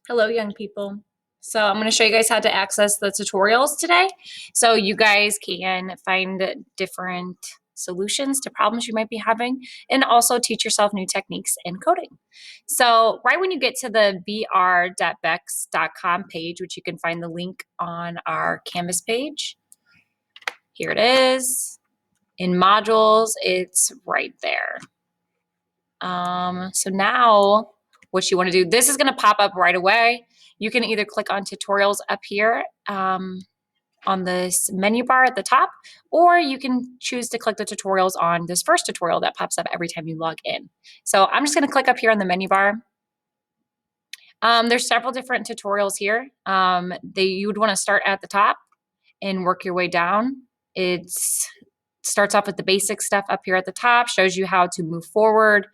Hello, young people. So I'm going to show you guys how to access the tutorials today. So you guys can find different solutions to problems you might be having and also teach yourself new techniques in coding. So right when you get to the vr.vex.com page, which you can find the link on our Canvas page, here it is. In modules, it's right there. So now what you want to do, this is going to pop up right away. You can either click on tutorials up here on this menu bar at the top, or you can choose to click the tutorials on this first tutorial that pops up every time you log in. So I'm just going to click up here on the menu bar. There's several different tutorials here. You would want to start at the top and work your way down. It starts off with the basic stuff up here at the top, shows you how to move forward.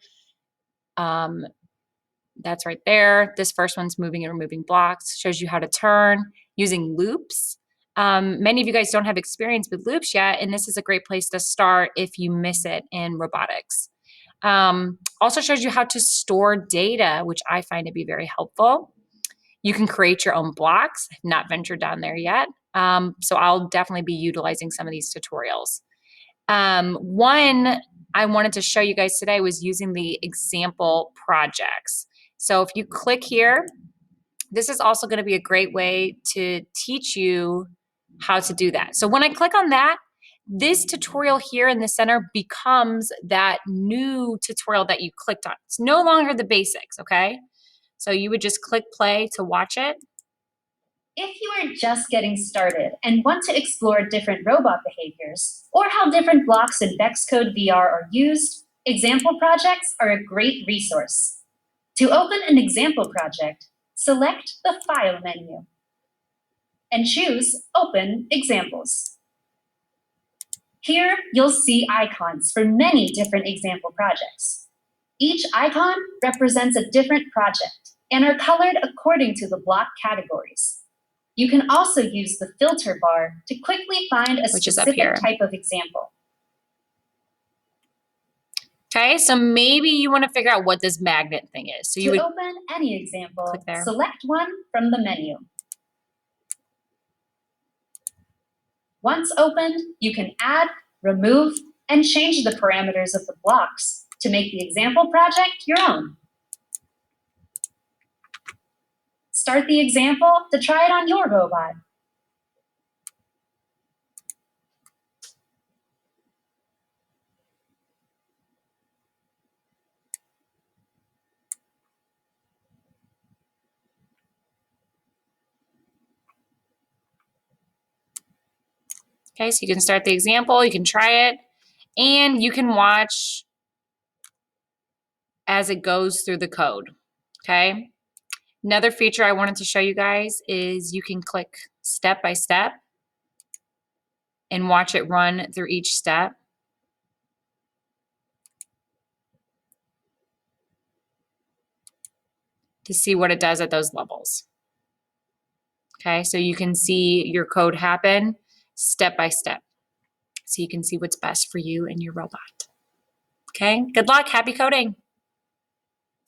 That's right there. This first one's moving and removing blocks, shows you how to turn using loops. Many of you guys don't have experience with loops yet, and this is a great place to start if you miss it in robotics. Also shows you how to store data, which I find to be very helpful. You can create your own blocks. I've not ventured down there yet, so I'll definitely be utilizing some of these tutorials. One I wanted to show you guys today was using the example projects. So if you click here, this is also going to be a great way to teach you how to do that. So when I click on that, this tutorial here in the center becomes that new tutorial that you clicked on. It's no longer the basics, okay? So you would just click play to watch it. If you are just getting started and want to explore different robot behaviors or how different blocks in Vex Code VR are used, example projects are a great resource. To open an example project, select the File menu and choose Open Examples. Here, you'll see icons for many different example projects. Each icon represents a different project and are colored according to the block categories. You can also use the filter bar to quickly find a specific type of example. Okay, so maybe you want to figure out what this magnet thing is. So you would open any example, select one from the menu. Once opened, you can add, remove, and change the parameters of the blocks to make the example project your own. Start the example to try it on your robot. Okay, so you can start the example, you can try it, and you can watch as it goes through the code, okay? Another feature I wanted to show you guys is you can click step by step and watch it run through each step. To see what it does at those levels. Okay, so you can see your code happen step by step. So you can see what's best for you and your robot. Okay, good luck, happy coding.